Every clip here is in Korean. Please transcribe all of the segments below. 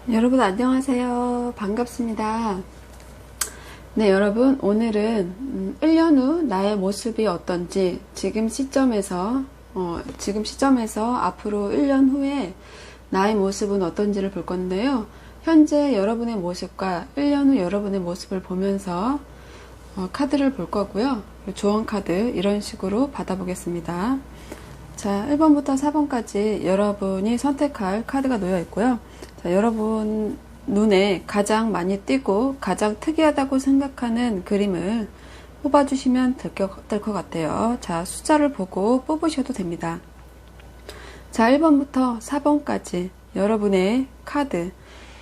여러분 안녕하세요. 반갑습니다. 네, 여러분 오늘은 1년 후 나의 모습이 어떤지 지금 시점에서 앞으로 1년 후에 나의 모습은 어떤지를 볼 건데요. 현재 여러분의 모습과 1년 후 여러분의 모습을 보면서 카드를 볼 거고요. 조언 카드 이런 식으로 받아보겠습니다. 자, 1번부터 4번까지 여러분이 선택할 카드가 놓여 있고요. 자, 여러분 눈에 가장 많이 띄고 가장 특이하다고 생각하는 그림을 뽑아주시면 될 것 같아요. 자, 숫자를 보고 뽑으셔도 됩니다. 자, 1번부터 4번까지 여러분의 카드,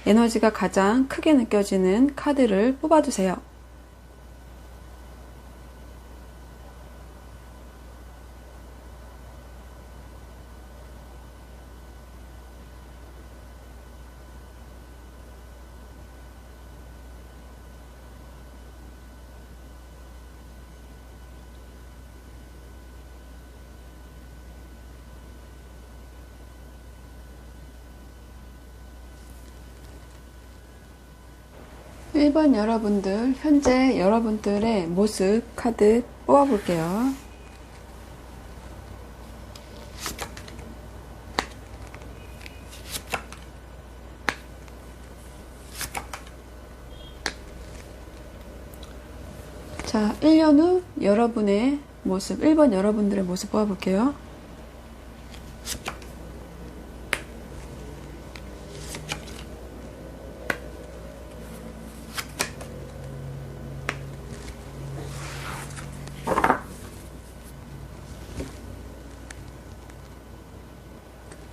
에너지가 가장 크게 느껴지는 카드를 뽑아주세요. 1번 여러분들, 현재 여러분들의 모습 카드 뽑아볼게요. 자, 1년 후 여러분의 모습, 1번 여러분들의 모습 뽑아볼게요.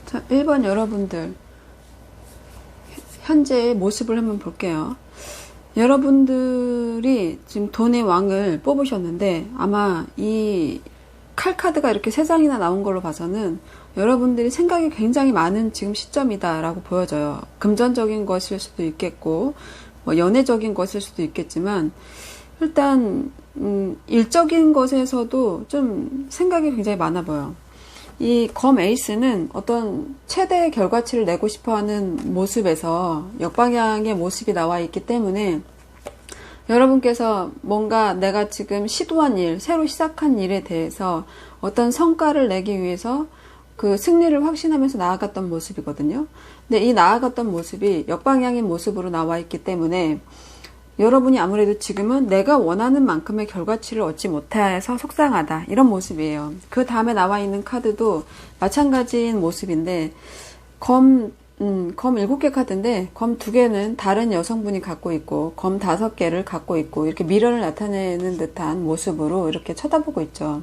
자, 1번 여러분들, 현재의 모습을 한번 볼게요. 여러분들이 지금 돈의 왕을 뽑으셨는데 아마 이 칼카드가 이렇게 세 장이나 나온 걸로 봐서는 여러분들이 생각이 굉장히 많은 지금 시점이다 라고 보여져요. 금전적인 것일 수도 있겠고 뭐 연애적인 것일 수도 있겠지만 일단 일적인 것에서도 좀 생각이 굉장히 많아 보여. 이 검 에이스는 어떤 최대의 결과치를 내고 싶어하는 모습에서 역방향의 모습이 나와 있기 때문에 여러분께서 뭔가 내가 지금 시도한 일, 새로 시작한 일에 대해서 어떤 성과를 내기 위해서 그 승리를 확신하면서 나아갔던 모습이거든요. 근데 이 나아갔던 모습이 역방향의 모습으로 나와 있기 때문에 여러분이 아무래도 지금은 내가 원하는 만큼의 결과치를 얻지 못해서 속상하다 이런 모습이에요. 그 다음에 나와 있는 카드도 마찬가지인 모습인데 검 7개 카드인데 검 2개는 다른 여성분이 갖고 있고 검 5개를 갖고 있고 이렇게 미련을 나타내는 듯한 모습으로 이렇게 쳐다보고 있죠.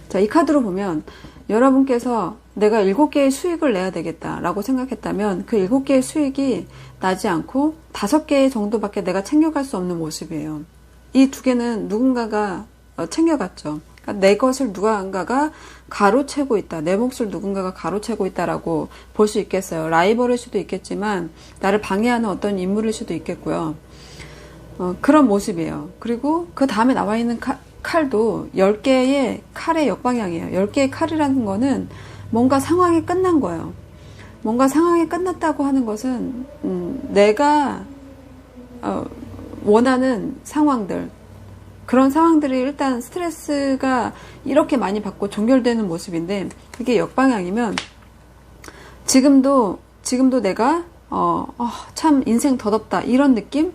자, 이 카드로 보면 여러분께서 내가 7개의 수익을 내야 되겠다라고 생각했다면 그 7개의 수익이 나지 않고 5개 정도밖에 내가 챙겨갈 수 없는 모습이에요. 이 2개는 누군가가 챙겨갔죠. 그러니까 내 것을 누군가가 가로채고 있다. 내 몫을 누군가가 가로채고 있다라고 볼 수 있겠어요. 라이벌일 수도 있겠지만 나를 방해하는 어떤 인물일 수도 있겠고요. 그런 모습이에요. 그리고 그 다음에 나와 있는 칼도 10개의 칼의 역방향이에요. 10개의 칼이라는 거는 뭔가 상황이 끝난 거예요. 뭔가 상황이 끝났다고 하는 것은 내가 원하는 상황들, 그런 상황들이 일단 스트레스가 이렇게 많이 받고 종결되는 모습인데 이게 역방향이면 지금도 내가 참 인생 더덥다 이런 느낌?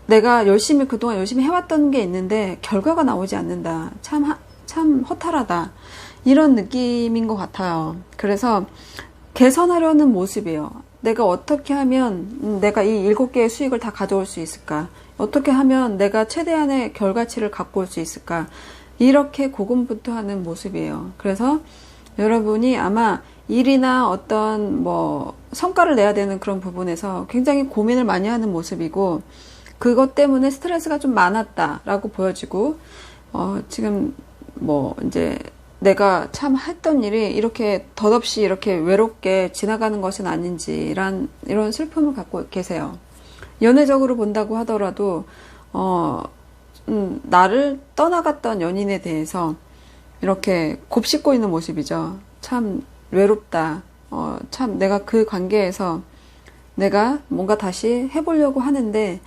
내가 그동안 열심히 해왔던 게 있는데 결과가 나오지 않는다. 참 허탈하다. 이런 느낌인 것 같아요. 그래서 개선하려는 모습이에요. 내가 어떻게 하면 내가 이 7개의 수익을 다 가져올 수 있을까? 어떻게 하면 내가 최대한의 결과치를 갖고 올 수 있을까? 이렇게 고군분투하는 모습이에요. 그래서 여러분이 아마 일이나 어떤 성과를 내야 되는 그런 부분에서 굉장히 고민을 많이 하는 모습이고 그것 때문에 스트레스가 좀 많았다라고 보여지고 지금 이제 내가 참 했던 일이 이렇게 덧없이 이렇게 외롭게 지나가는 것은 아닌지 이런 슬픔을 갖고 계세요. 연애적으로 본다고 하더라도 나를 떠나갔던 연인에 대해서 이렇게 곱씹고 있는 모습이죠. 참 외롭다. 참 내가 그 관계에서 내가 뭔가 다시 해보려고 하는데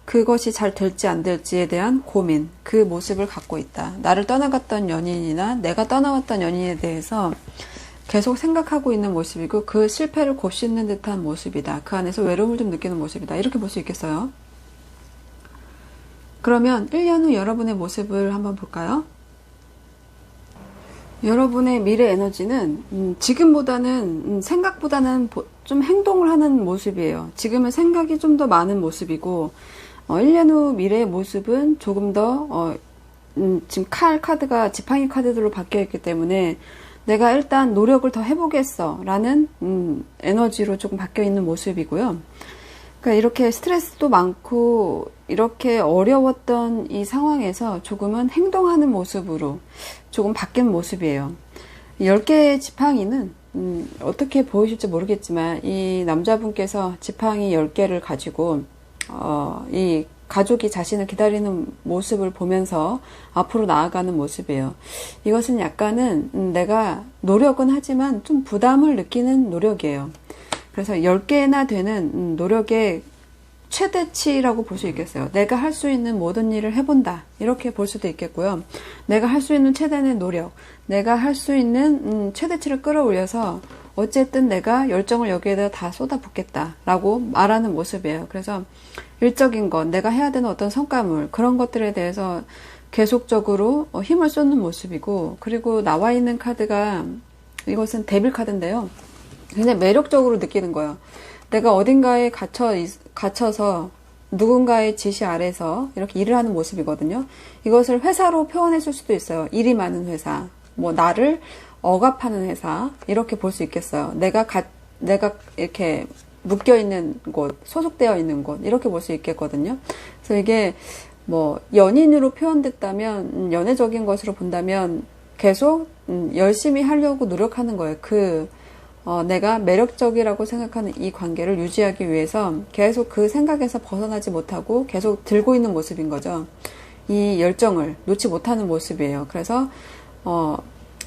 그것이 잘 될지 안 될지에 대한 고민, 그 모습을 갖고 있다. 나를 떠나갔던 연인이나 내가 떠나왔던 연인에 대해서 계속 생각하고 있는 모습이고 그 실패를 곱씹는 듯한 모습이다. 그 안에서 외로움을 좀 느끼는 모습이다. 이렇게 볼 수 있겠어요. 그러면 1년 후 여러분의 모습을 한번 볼까요? 여러분의 미래 에너지는 지금보다는 생각보다는 좀 행동을 하는 모습이에요. 지금은 생각이 좀 더 많은 모습이고 1년 후 미래의 모습은 조금 더 지금 카드가 지팡이 카드들로 바뀌어 있기 때문에 내가 일단 노력을 더 해보겠어 라는 에너지로 조금 바뀌어 있는 모습이고요. 그러니까 이렇게 스트레스도 많고 이렇게 어려웠던 이 상황에서 조금은 행동하는 모습으로 조금 바뀐 모습이에요. 10개의 지팡이는 어떻게 보이실지 모르겠지만 이 남자분께서 지팡이 10개를 가지고 이 가족이 자신을 기다리는 모습을 보면서 앞으로 나아가는 모습이에요. 이것은 약간은 내가 노력은 하지만 좀 부담을 느끼는 노력이에요. 그래서 10개나 되는 노력의 최대치라고 볼 수 있겠어요. 내가 할 수 있는 모든 일을 해본다. 이렇게 볼 수도 있겠고요. 내가 할 수 있는 최대의 노력, 내가 할 수 있는 최대치를 끌어올려서 어쨌든 내가 열정을 여기에다 다 쏟아붓겠다 라고 말하는 모습이에요. 그래서 일적인 것, 내가 해야 되는 어떤 성과물, 그런 것들에 대해서 계속적으로 힘을 쏟는 모습이고, 그리고 나와 있는 카드가 이것은 데빌 카드인데요. 굉장히 매력적으로 느끼는 거예요. 내가 어딘가에 갇혀서 누군가의 지시 아래서 이렇게 일을 하는 모습이거든요. 이것을 회사로 표현했을 수도 있어요. 일이 많은 회사, 뭐 나를 억압하는 회사, 이렇게 볼 수 있겠어요. 내가 이렇게 묶여있는 곳, 소속되어 있는 곳, 이렇게 볼 수 있겠거든요. 그래서 이게 뭐 연인으로 표현됐다면, 연애적인 것으로 본다면 계속 열심히 하려고 노력하는 거예요. 내가 매력적이라고 생각하는 이 관계를 유지하기 위해서 계속 그 생각에서 벗어나지 못하고 계속 들고 있는 모습인 거죠. 이 열정을 놓지 못하는 모습이에요. 그래서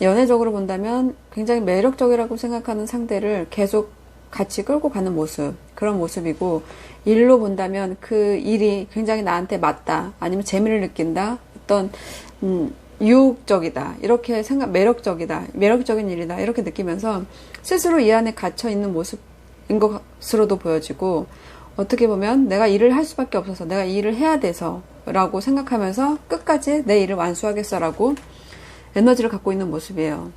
연애적으로 본다면 굉장히 매력적이라고 생각하는 상대를 계속 같이 끌고 가는 모습, 그런 모습이고, 일로 본다면 그 일이 굉장히 나한테 맞다, 아니면 재미를 느낀다, 어떤 유혹적이다, 이렇게 매력적이다, 매력적인 일이다, 이렇게 느끼면서 스스로 이 안에 갇혀 있는 모습인 것으로도 보여지고, 어떻게 보면 내가 일을 할 수밖에 없어서, 내가 이 일을 해야 돼서 라고 생각하면서 끝까지 내 일을 완수하겠어 라고 에너지를 갖고 있는 모습이에요.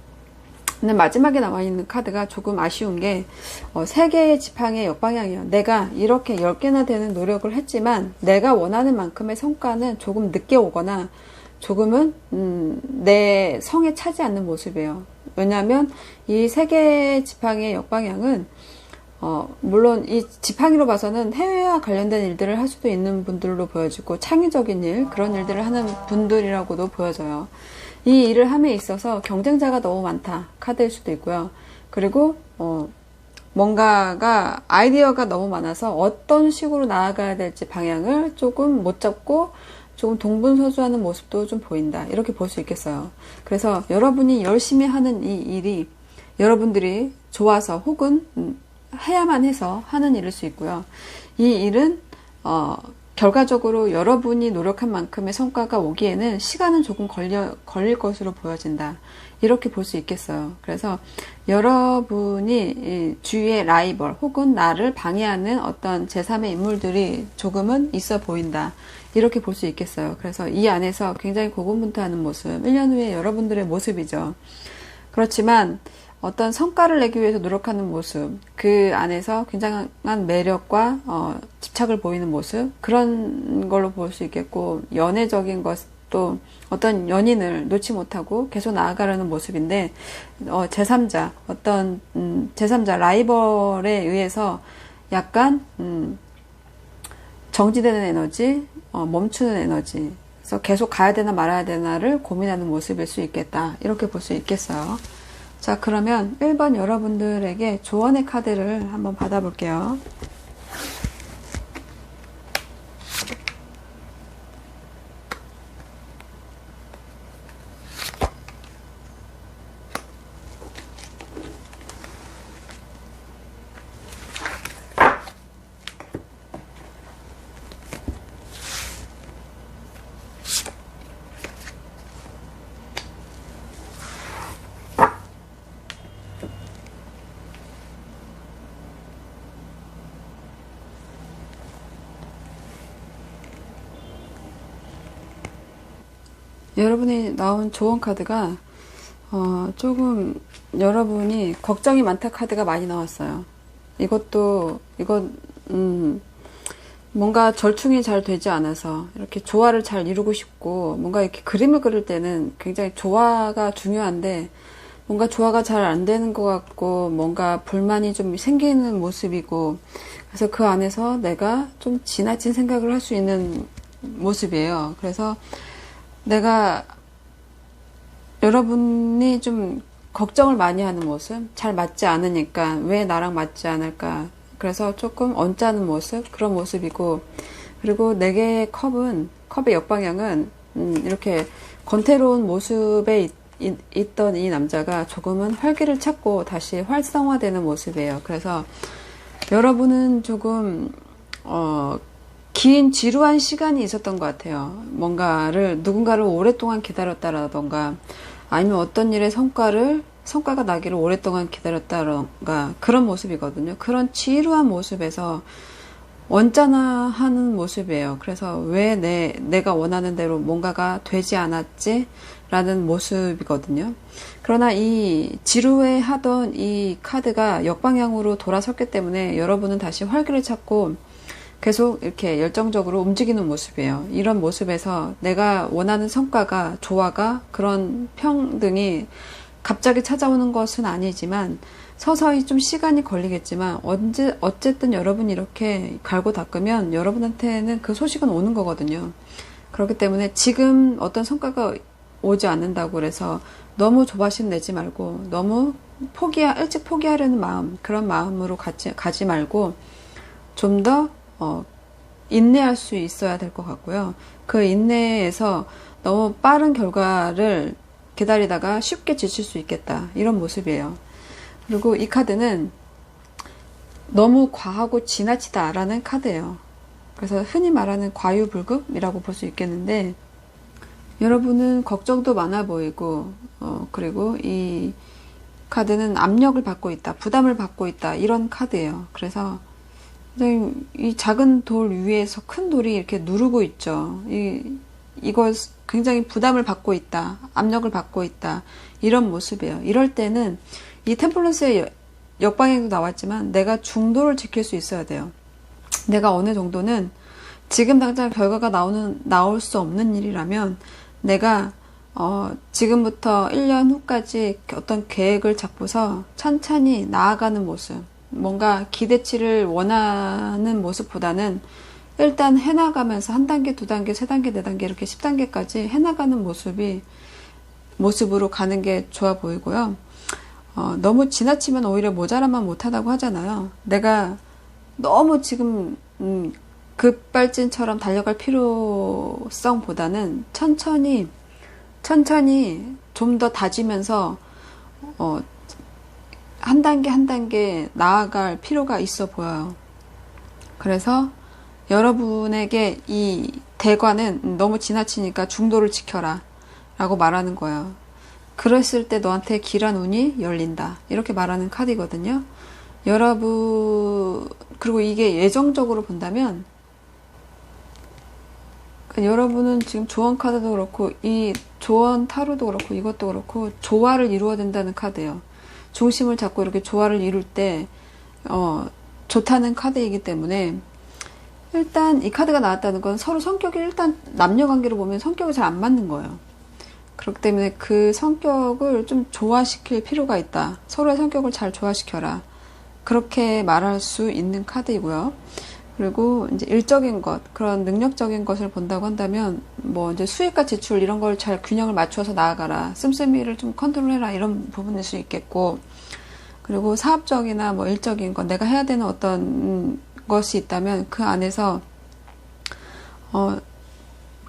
근데 마지막에 나와 있는 카드가 조금 아쉬운 게 3개의 지팡이의 역방향이에요. 내가 이렇게 10개나 되는 노력을 했지만 내가 원하는 만큼의 성과는 조금 늦게 오거나 조금은 내 성에 차지 않는 모습이에요. 왜냐하면 이 3개의 지팡이의 역방향은 물론 이 지팡이로 봐서는 해외와 관련된 일들을 할 수도 있는 분들로 보여지고, 창의적인 일, 그런 일들을 하는 분들이라고도 보여져요. 이 일을 함에 있어서 경쟁자가 너무 많다 카드일 수도 있고요. 그리고 뭔가가 아이디어가 너무 많아서 어떤 식으로 나아가야 될지 방향을 조금 못 잡고 조금 동분서주하는 모습도 좀 보인다, 이렇게 볼 수 있겠어요. 그래서 여러분이 열심히 하는 이 일이 여러분들이 좋아서 혹은 해야만 해서 하는 일일 수 있고요. 이 일은 결과적으로 여러분이 노력한 만큼의 성과가 오기에는 시간은 조금 걸릴 것으로 보여진다, 이렇게 볼 수 있겠어요. 그래서 여러분이 주위의 라이벌 혹은 나를 방해하는 어떤 제3의 인물들이 조금은 있어 보인다, 이렇게 볼 수 있겠어요. 그래서 이 안에서 굉장히 고군분투하는 모습, 1년 후에 여러분들의 모습이죠. 그렇지만 어떤 성과를 내기 위해서 노력하는 모습, 그 안에서 굉장한 매력과 집착을 보이는 모습, 그런 걸로 볼 수 있겠고, 연애적인 것도 어떤 연인을 놓지 못하고 계속 나아가려는 모습인데, 제3자, 어떤 제3자 라이벌에 의해서 약간 정지되는 에너지, 멈추는 에너지, 그래서 계속 가야 되나 말아야 되나를 고민하는 모습일 수 있겠다, 이렇게 볼 수 있겠어요. 자, 그러면 1번 여러분들에게 조언의 카드를 한번 받아볼게요. 여러분이 나온 조언 카드가 조금 여러분이 걱정이 많다 카드가 많이 나왔어요. 뭔가 절충이 잘 되지 않아서 이렇게 조화를 잘 이루고 싶고, 뭔가 이렇게 그림을 그릴 때는 굉장히 조화가 중요한데 뭔가 조화가 잘 안 되는 것 같고, 뭔가 불만이 좀 생기는 모습이고, 그래서 그 안에서 내가 좀 지나친 생각을 할 수 있는 모습이에요. 그래서 내가 여러분이 좀 걱정을 많이 하는 모습, 잘 맞지 않으니까 왜 나랑 맞지 않을까, 그래서 조금 언짢은 모습, 그런 모습이고, 그리고 네 개의 컵의 역방향은 이렇게 권태로운 모습에 있던 이 남자가 조금은 활기를 찾고 다시 활성화되는 모습이에요. 그래서 여러분은 조금 긴 지루한 시간이 있었던 것 같아요. 누군가를 오랫동안 기다렸다라던가, 아니면 어떤 일의 성과가 나기를 오랫동안 기다렸다던가, 그런 모습이거든요. 그런 지루한 모습에서 언짢아하는 모습이에요. 그래서 왜 내가 원하는 대로 뭔가가 되지 않았지? 라는 모습이거든요. 그러나 이 지루해하던 이 카드가 역방향으로 돌아섰기 때문에 여러분은 다시 활기를 찾고 계속 이렇게 열정적으로 움직이는 모습이에요. 이런 모습에서 내가 원하는 성과가, 조화가, 그런 평등이 갑자기 찾아오는 것은 아니지만 서서히 좀 시간이 걸리겠지만 어쨌든 여러분이 이렇게 갈고 닦으면 여러분한테는 그 소식은 오는 거거든요. 그렇기 때문에 지금 어떤 성과가 오지 않는다고 그래서 너무 조바심 내지 말고, 너무 일찍 포기하려는 마음, 그런 마음으로 가지 말고 좀 더 인내할 수 있어야 될 것 같고요. 그 인내에서 너무 빠른 결과를 기다리다가 쉽게 지칠 수 있겠다, 이런 모습이에요. 그리고 이 카드는 너무 과하고 지나치다라는 카드예요. 그래서 흔히 말하는 과유불급이라고 볼 수 있겠는데, 여러분은 걱정도 많아 보이고, 그리고 이 카드는 압력을 받고 있다, 부담을 받고 있다, 이런 카드예요. 그래서 이 작은 돌 위에서 큰 돌이 이렇게 누르고 있죠. 이거 굉장히 부담을 받고 있다, 압력을 받고 있다, 이런 모습이에요. 이럴 때는 이 템플런스의 역방향도 나왔지만 내가 중도를 지킬 수 있어야 돼요. 내가 어느 정도는 지금 당장 결과가 나올 수 없는 일이라면 내가 지금부터 1년 후까지 어떤 계획을 잡고서 천천히 나아가는 모습, 뭔가 기대치를 원하는 모습보다는 일단 해나가면서 한 단계, 두 단계, 세 단계, 네 단계, 이렇게 10단계까지 해나가는 모습으로 가는 게 좋아 보이고요. 너무 지나치면 오히려 모자라만 못하다고 하잖아요. 내가 너무 지금 급발진처럼 달려갈 필요성보다는 천천히 좀 더 다지면서 한 단계 한 단계 나아갈 필요가 있어 보여요. 그래서 여러분에게 이 대관은 너무 지나치니까 중도를 지켜라 라고 말하는 거예요. 그랬을 때 너한테 길한 운이 열린다, 이렇게 말하는 카드거든요. 그리고 이게 예정적으로 본다면, 여러분은 지금 조언 카드도 그렇고 이 조언 타로도 그렇고 이것도 그렇고 조화를 이루어야 된다는 카드예요. 중심을 잡고 이렇게 조화를 이룰 때 좋다는 카드이기 때문에, 일단 이 카드가 나왔다는 건 서로 성격이, 일단 남녀관계로 보면 성격이 잘 안 맞는 거예요. 그렇기 때문에 그 성격을 좀 조화시킬 필요가 있다, 서로의 성격을 잘 조화시켜라, 그렇게 말할 수 있는 카드이고요. 그리고 이제 일적인 것, 그런 능력적인 것을 본다고 한다면, 뭐 이제 수익과 지출 이런 걸 잘 균형을 맞춰서 나아가라, 씀씀이를 좀 컨트롤해라, 이런 부분일 수 있겠고, 그리고 사업적이나 뭐 일적인 것, 내가 해야 되는 어떤 것이 있다면 그 안에서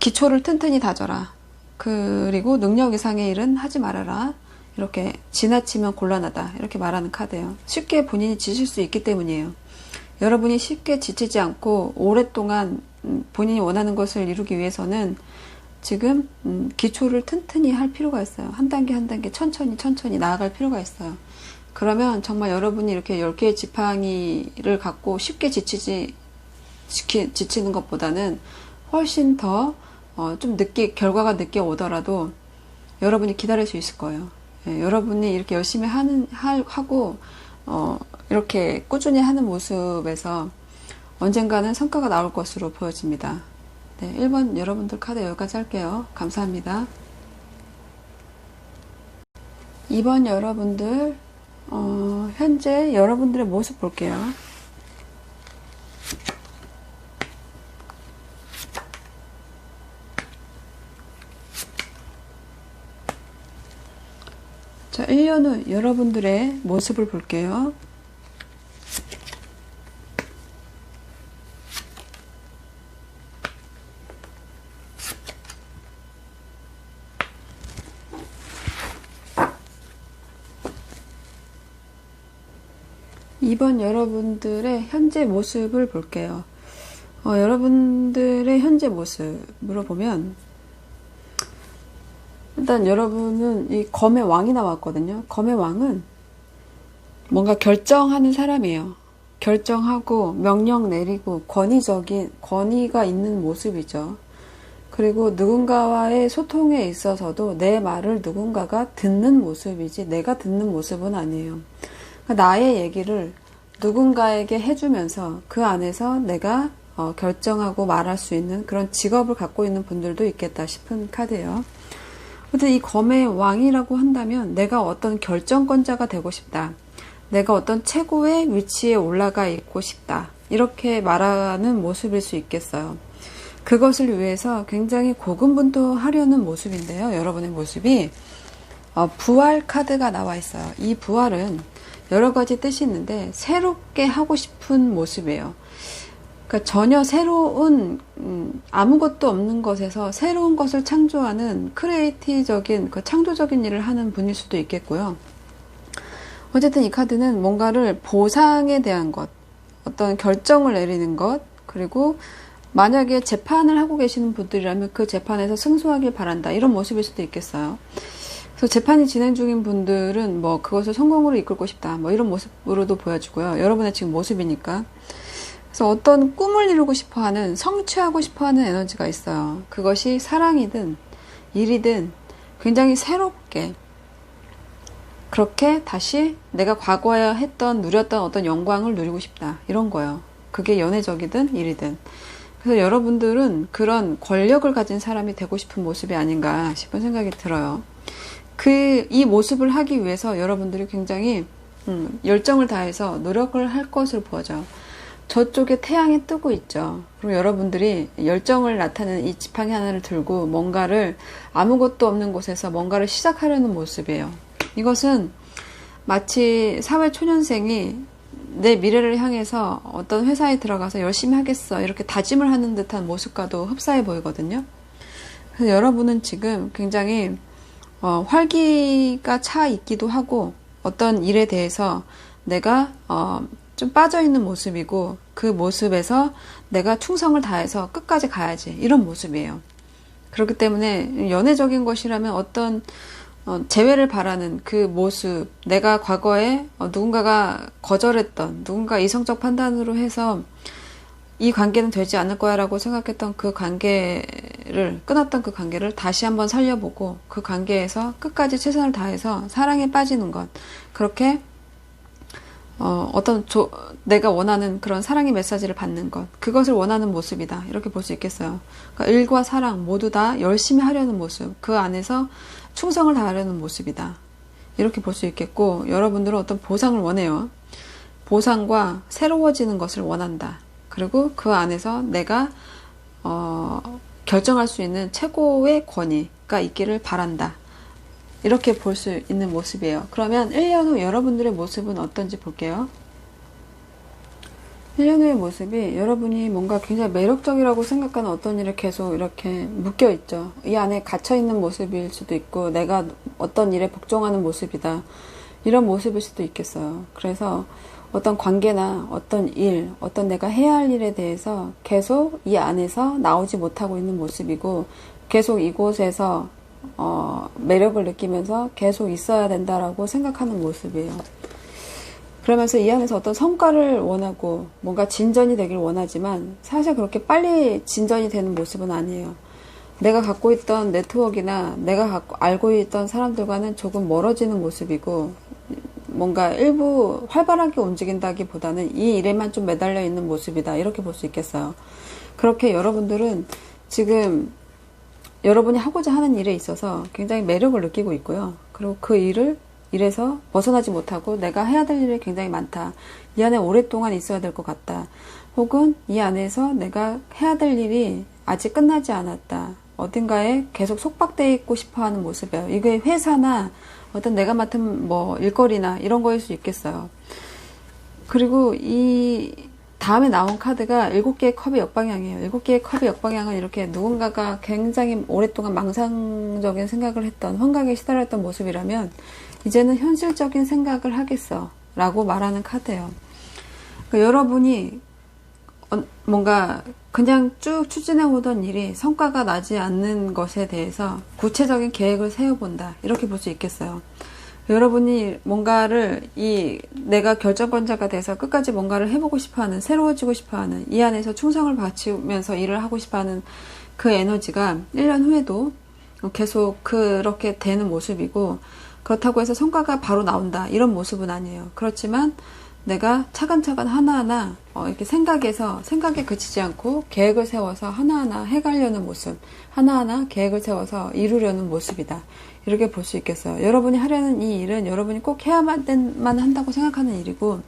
기초를 튼튼히 다져라, 그리고 능력 이상의 일은 하지 말아라, 이렇게 지나치면 곤란하다, 이렇게 말하는 카드예요. 쉽게 본인이 지칠 수 있기 때문이에요. 여러분이 쉽게 지치지 않고 오랫동안 본인이 원하는 것을 이루기 위해서는 지금 기초를 튼튼히 할 필요가 있어요. 한 단계 한 단계 천천히 나아갈 필요가 있어요. 그러면 정말 여러분이 이렇게 10개의 지팡이를 갖고 쉽게 지치는 것보다는 훨씬 더 좀 결과가 늦게 오더라도 여러분이 기다릴 수 있을 거예요. 예, 여러분이 이렇게 열심히 하고, 이렇게 꾸준히 하는 모습에서 언젠가는 성과가 나올 것으로 보여집니다. 네, 1번 여러분들 카드 여기까지 할게요. 감사합니다. 2번 여러분들, 현재 여러분들의 모습 볼게요. 자, 1년 후 여러분들의 모습을 볼게요. 이번 여러분들의 현재 모습을 볼게요. 여러분들의 현재 모습으로 보면, 일단 여러분은 이 검의 왕이 나왔거든요. 검의 왕은 뭔가 결정하는 사람이에요. 결정하고 명령 내리고 권위가 있는 모습이죠. 그리고 누군가와의 소통에 있어서도 내 말을 누군가가 듣는 모습이지 내가 듣는 모습은 아니에요. 나의 얘기를 누군가에게 해주면서 그 안에서 내가 결정하고 말할 수 있는 그런 직업을 갖고 있는 분들도 있겠다 싶은 카드예요. 근데 이 검의 왕이라고 한다면 내가 어떤 결정권자가 되고 싶다. 내가 어떤 최고의 위치에 올라가 있고 싶다. 이렇게 말하는 모습일 수 있겠어요. 그것을 위해서 굉장히 고군분투하려는 모습인데요. 여러분의 모습이 부활 카드가 나와 있어요. 이 부활은 여러 가지 뜻이 있는데 새롭게 하고 싶은 모습이에요. 그러니까 전혀 새로운 아무것도 없는 것에서 새로운 것을 창조하는 크리에이티적인 그 창조적인 일을 하는 분일 수도 있겠고요. 어쨌든 이 카드는 뭔가를 보상에 대한 것, 어떤 결정을 내리는 것, 그리고 만약에 재판을 하고 계시는 분들이라면 그 재판에서 승소하길 바란다. 이런 모습일 수도 있겠어요. 그래서 재판이 진행 중인 분들은 뭐 그것을 성공으로 이끌고 싶다. 뭐 이런 모습으로도 보여지고요. 여러분의 지금 모습이니까. 그래서 어떤 꿈을 이루고 싶어 하는, 성취하고 싶어 하는 에너지가 있어요. 그것이 사랑이든 일이든 굉장히 새롭게 그렇게 다시 내가 과거에 누렸던 어떤 영광을 누리고 싶다. 이런 거예요. 그게 연애적이든 일이든. 그래서 여러분들은 그런 권력을 가진 사람이 되고 싶은 모습이 아닌가 싶은 생각이 들어요. 이 모습을 하기 위해서 여러분들이 굉장히 열정을 다해서 노력을 할 것으로 보여져요. 저쪽에 태양이 뜨고 있죠. 그리고 여러분들이 열정을 나타내는 이 지팡이 하나를 들고 뭔가를 아무것도 없는 곳에서 뭔가를 시작하려는 모습이에요. 이것은 마치 사회초년생이 내 미래를 향해서 어떤 회사에 들어가서 열심히 하겠어 이렇게 다짐을 하는 듯한 모습과도 흡사해 보이거든요. 그래서 여러분은 지금 굉장히 활기가 차 있기도 하고 어떤 일에 대해서 내가 좀 빠져있는 모습이고 그 모습에서 내가 충성을 다해서 끝까지 가야지 이런 모습이에요. 그렇기 때문에 연애적인 것이라면 어떤 재회를 바라는 그 모습, 내가 과거에 누군가가 거절했던 누군가 이성적 판단으로 해서 이 관계는 되지 않을 거야 라고 생각했던 그 관계를 끊었던 그 관계를 다시 한번 살려보고 그 관계에서 끝까지 최선을 다해서 사랑에 빠지는 것, 그렇게 내가 원하는 그런 사랑의 메시지를 받는 것, 그것을 원하는 모습이다 이렇게 볼 수 있겠어요. 그러니까 일과 사랑 모두 다 열심히 하려는 모습, 그 안에서 충성을 다하려는 모습이다 이렇게 볼 수 있겠고, 여러분들은 어떤 보상을 원해요. 보상과 새로워지는 것을 원한다. 그리고 그 안에서 내가 결정할 수 있는 최고의 권위가 있기를 바란다. 이렇게 볼 수 있는 모습이에요. 그러면 1년 후 여러분들의 모습은 어떤지 볼게요. 1년 후의 모습이 여러분이 뭔가 굉장히 매력적이라고 생각하는 어떤 일에 계속 이렇게 묶여있죠. 이 안에 갇혀있는 모습일 수도 있고 내가 어떤 일에 복종하는 모습이다. 이런 모습일 수도 있겠어요. 그래서 어떤 관계나 어떤 일, 어떤 내가 해야 할 일에 대해서 계속 이 안에서 나오지 못하고 있는 모습이고 계속 이곳에서 매력을 느끼면서 계속 있어야 된다라고 생각하는 모습이에요. 그러면서 이 안에서 어떤 성과를 원하고 뭔가 진전이 되길 원하지만 사실 그렇게 빨리 진전이 되는 모습은 아니에요. 내가 갖고 있던 네트워크나 내가 알고 있던 사람들과는 조금 멀어지는 모습이고, 뭔가 일부 활발하게 움직인다기보다는 이 일에만 좀 매달려 있는 모습이다, 이렇게 볼 수 있겠어요. 그렇게 여러분들은 지금 여러분이 하고자 하는 일에 있어서 굉장히 매력을 느끼고 있고요. 그리고 그 일에서 벗어나지 못하고 내가 해야 될 일이 굉장히 많다. 이 안에 오랫동안 있어야 될 것 같다. 혹은 이 안에서 내가 해야 될 일이 아직 끝나지 않았다. 어딘가에 계속 속박되어 있고 싶어 하는 모습이에요. 이게 회사나 어떤 내가 맡은 뭐 일거리나 이런 거일 수 있겠어요. 그리고 이 다음에 나온 카드가 7개의 컵의 역방향이에요. 7개의 컵의 역방향은 이렇게 누군가가 굉장히 오랫동안 망상적인 생각을 했던, 환각에 시달렸던 모습이라면 이제는 현실적인 생각을 하겠어 라고 말하는 카드예요. 그러니까 여러분이 뭔가 그냥 쭉 추진해 오던 일이 성과가 나지 않는 것에 대해서 구체적인 계획을 세워본다, 이렇게 볼 수 있겠어요. 여러분이 뭔가를 내가 결정권자가 돼서 끝까지 뭔가를 해보고 싶어하는, 새로워지고 싶어하는, 이 안에서 충성을 바치면서 일을 하고 싶어하는 그 에너지가 1년 후에도 계속 그렇게 되는 모습이고, 그렇다고 해서 성과가 바로 나온다, 이런 모습은 아니에요. 그렇지만 내가 차근차근 하나하나 이렇게 생각에 그치지 않고 계획을 세워서 하나하나 해가려는 모습, 하나하나 계획을 세워서 이루려는 모습이다, 이렇게 볼 수 있겠어요. 여러분이 하려는 이 일은 여러분이 꼭 해야만 한다고 생각하는 일이고,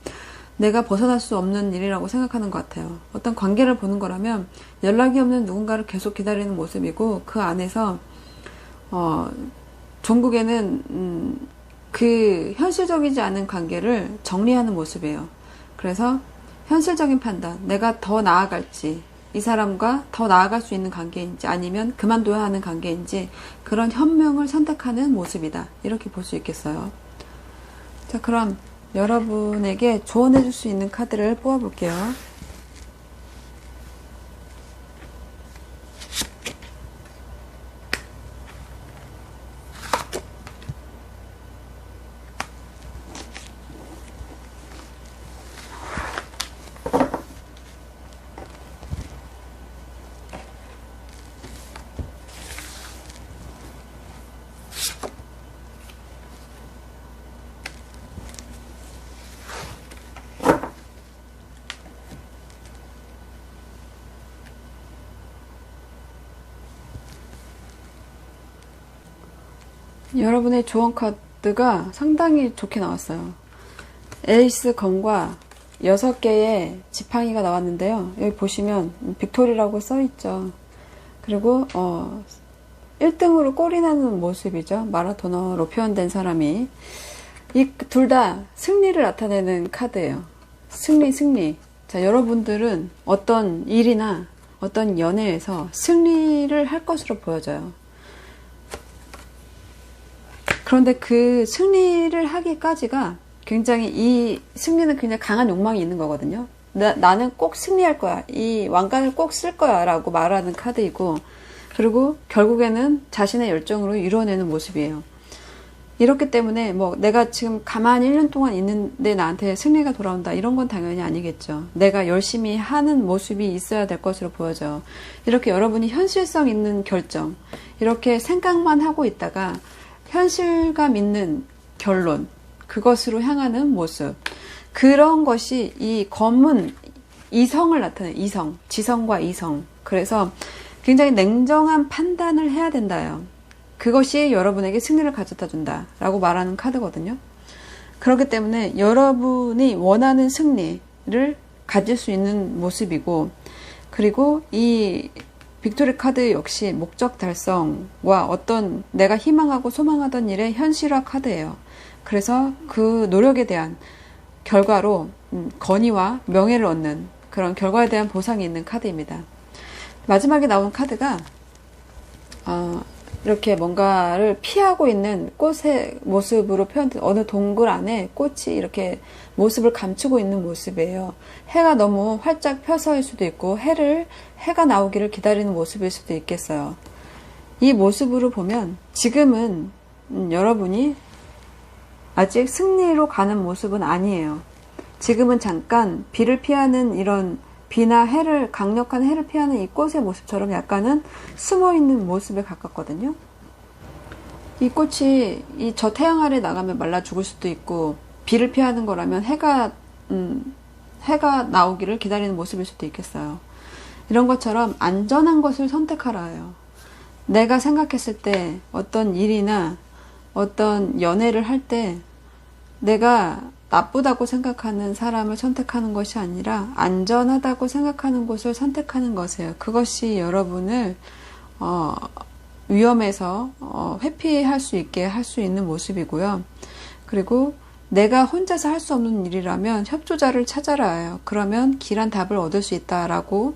내가 벗어날 수 없는 일이라고 생각하는 것 같아요. 어떤 관계를 보는 거라면 연락이 없는 누군가를 계속 기다리는 모습이고, 그 안에서 종국에는 그 현실적이지 않은 관계를 정리하는 모습이에요. 그래서 현실적인 판단, 내가 더 나아갈지, 이 사람과 더 나아갈 수 있는 관계인지, 아니면 그만둬야 하는 관계인지, 그런 현명을 선택하는 모습이다, 이렇게 볼 수 있겠어요. 자, 그럼 여러분에게 조언해 줄 수 있는 카드를 뽑아 볼게요. 여러분의 조언 카드가 상당히 좋게 나왔어요. 에이스 건과 6개의 지팡이가 나왔는데요. 여기 보시면 빅토리라고 써있죠. 그리고 1등으로 꼴이 나는 모습이죠. 마라토너로 표현된 사람이. 이 둘 다 승리를 나타내는 카드예요. 승리. 자, 여러분들은 어떤 일이나 어떤 연애에서 승리를 할 것으로 보여져요. 그런데 그 승리를 하기까지가 굉장히, 이 승리는 그냥 강한 욕망이 있는 거거든요. 나는 꼭 승리할 거야, 이 왕관을 꼭 쓸 거야 라고 말하는 카드이고, 그리고 결국에는 자신의 열정으로 이루어내는 모습이에요. 이렇기 때문에 뭐 내가 지금 가만히 1년 동안 있는데 나한테 승리가 돌아온다, 이런 건 당연히 아니겠죠. 내가 열심히 하는 모습이 있어야 될 것으로 보여져요. 이렇게 여러분이 현실성 있는 결정, 이렇게 생각만 하고 있다가 현실감 있는 결론, 그것으로 향하는 모습, 그런 것이 이 검은 이성을 나타내요. 이성, 지성과 이성. 그래서 굉장히 냉정한 판단을 해야 된다요. 그것이 여러분에게 승리를 가져다 준다 라고 말하는 카드거든요. 그렇기 때문에 여러분이 원하는 승리를 가질 수 있는 모습이고, 그리고 이 빅토리 카드 역시 목적 달성과 어떤 내가 희망하고 소망하던 일의 현실화 카드예요. 그래서 그 노력에 대한 결과로 건의와 명예를 얻는 그런 결과에 대한 보상이 있는 카드입니다. 마지막에 나온 카드가 이렇게 뭔가를 피하고 있는 꽃의 모습으로 표현된, 어느 동굴 안에 꽃이 이렇게 모습을 감추고 있는 모습이에요. 해가 너무 활짝 펴서일 수도 있고, 해가 나오기를 기다리는 모습일 수도 있겠어요. 이 모습으로 보면 지금은 여러분이 아직 승리로 가는 모습은 아니에요. 지금은 잠깐 비를 피하는 이런 비나 해를, 강력한 해를 피하는 이 꽃의 모습처럼 약간은 숨어있는 모습에 가깝거든요. 이 꽃이 이 저 태양 아래 나가면 말라 죽을 수도 있고, 비를 피하는 거라면 해가 나오기를 기다리는 모습일 수도 있겠어요. 이런 것처럼 안전한 것을 선택하라 해요. 내가 생각했을 때 어떤 일이나 어떤 연애를 할 때 내가 나쁘다고 생각하는 사람을 선택하는 것이 아니라 안전하다고 생각하는 곳을 선택하는 것이에요. 그것이 여러분을 위험에서 회피할 수 있게 할 수 있는 모습이고요. 그리고 내가 혼자서 할 수 없는 일이라면 협조자를 찾아라 해요. 그러면 길한 답을 얻을 수 있다라고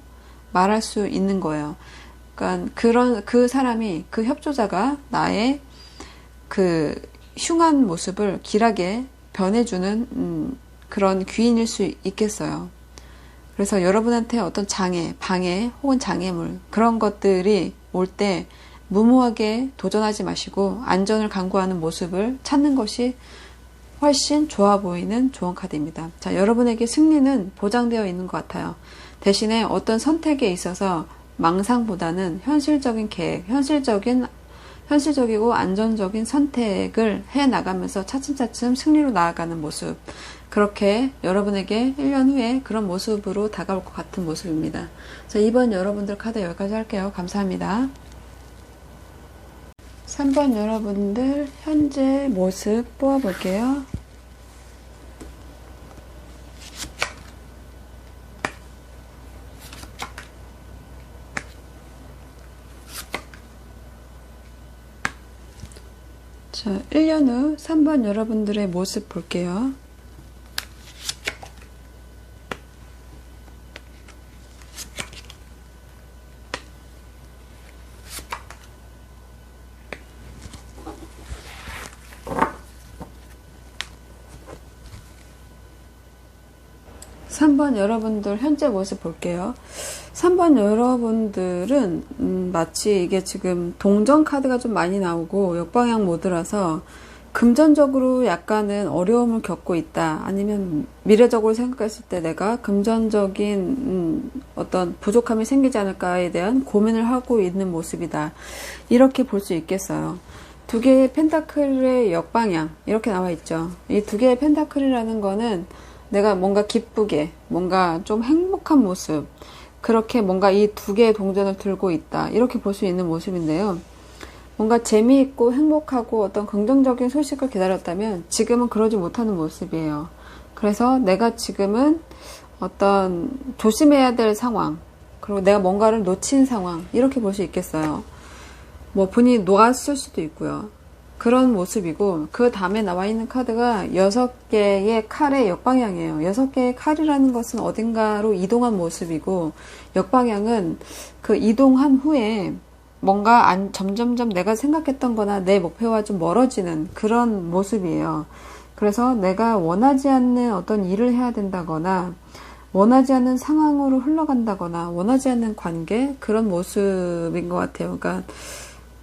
말할 수 있는 거예요. 그러니까 그 사람이, 그 협조자가 나의 그 흉한 모습을 길하게 변해주는 그런 귀인일 수 있겠어요. 그래서 여러분한테 어떤 장애, 방해 혹은 장애물 그런 것들이 올 때 무모하게 도전하지 마시고 안전을 강구하는 모습을 찾는 것이 훨씬 좋아 보이는 좋은 카드입니다. 자, 여러분에게 승리는 보장되어 있는 것 같아요. 대신에 어떤 선택에 있어서 망상보다는 현실적인 계획, 현실적이고 안전적인 선택을 해 나가면서 차츰차츰 승리로 나아가는 모습. 그렇게 여러분에게 1년 후에 그런 모습으로 다가올 것 같은 모습입니다. 자, 이번 여러분들 카드 여기까지 할게요. 감사합니다. 3번 여러분들 현재 모습 뽑아볼게요. 자, 1년 후 3번 여러분들의 모습 볼게요. 삼 번 여러분들 현재 모습 볼게요. 3번 여러분들은 마치 이게 지금 동전 카드가 좀 많이 나오고 역방향 모드라서 금전적으로 약간은 어려움을 겪고 있다. 아니면 미래적으로 생각했을 때 내가 금전적인 어떤 부족함이 생기지 않을까에 대한 고민을 하고 있는 모습이다. 이렇게 볼 수 있겠어요. 두 개의 펜타클의 역방향 이렇게 나와 있죠. 이 두 개의 펜타클이라는 거는 내가 뭔가 기쁘게, 뭔가 좀 행복한 모습, 그렇게 뭔가 이 두 개의 동전을 들고 있다. 이렇게 볼 수 있는 모습인데요. 뭔가 재미있고 행복하고 어떤 긍정적인 소식을 기다렸다면 지금은 그러지 못하는 모습이에요. 그래서 내가 지금은 어떤 조심해야 될 상황, 그리고 내가 뭔가를 놓친 상황, 이렇게 볼 수 있겠어요. 뭐 분이 놓았을 수도 있고요. 그런 모습이고, 그 다음에 나와 있는 카드가 6개의 칼의 역방향이에요. 6개의 칼이라는 것은 어딘가로 이동한 모습이고, 역방향은 그 이동한 후에 뭔가 점점점 내가 생각했던 거나 내 목표와 좀 멀어지는 그런 모습이에요. 그래서 내가 원하지 않는 어떤 일을 해야 된다거나, 원하지 않는 상황으로 흘러간다거나, 원하지 않는 관계, 그런 모습인 것 같아요. 그러니까